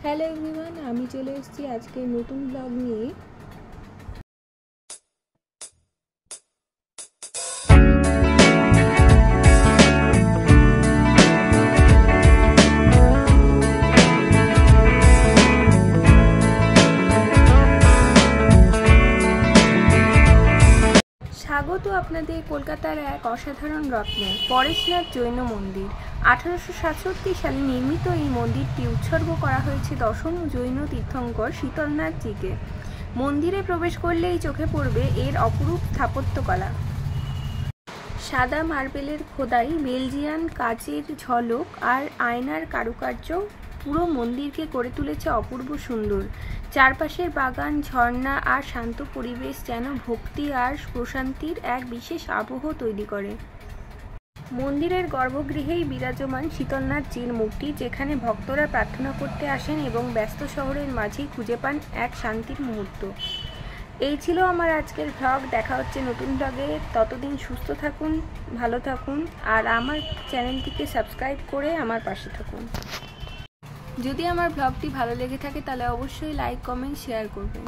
Hello everyone, আমি চলে এসেছি আজকে নতুন ব্লগ নিয়ে। স্বাগত আপনাদের কলকাতার এক অসাধারণ রত্নে পরেশনাথ জৈন মন্দির। 1867 সালে নির্মিত এই মন্দিরটি উৎসর্গ করা হয়েছে দশম জৈন তীর্থঙ্কর শীতলনাথজিকে। মন্দিরে প্রবেশ করলেই চোখে পড়বে এর অপরূপ স্থাপত্যকলা। সাদা মার্বেলের খোদাই, বেলজিয়ান কাচের ঝলক আর আয়নার কারুকার্য পুরো মন্দিরকে করে তুলেছে অপূর্ব সুন্দর। চারপাশের বাগান, ঝর্ণা আর শান্ত পরিবেশ যেন ভক্তি আর প্রশান্তির এক বিশেষ আবহ তৈরি করে। মন্দিরের গর্ভগৃহেই বিরাজমান শীতলনাথজির মূর্তি, যেখানে ভক্তরা প্রার্থনা করতে আসেন এবং ব্যস্ত শহরের মাঝেই খুঁজে পান এক শান্তির মুহূর্ত। এই ছিল আমার আজকের ভ্লগ। দেখা হচ্ছে নতুন ভ্লগে। ততদিন সুস্থ থাকুন, ভালো থাকুন আর আমার চ্যানেলটিকে সাবস্ক্রাইব করে আমার পাশে থাকুন। যদি আমার ভ্লগটি ভালো লেগে থাকে তাহলে অবশ্যই লাইক, কমেন্ট, শেয়ার করবেন।